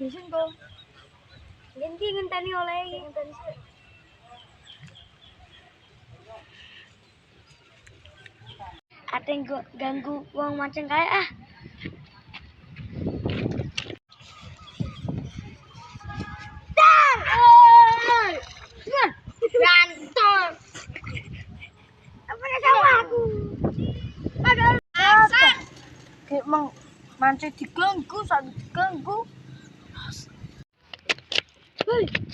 Bisin kok. Ganti ngenteni oleh ngenteni sih. Ate ganggu wong macam kae ah. Gantol. Apa sama aku? Padahal asal. Kayak mancing diganggu, sampai diganggu. Hei.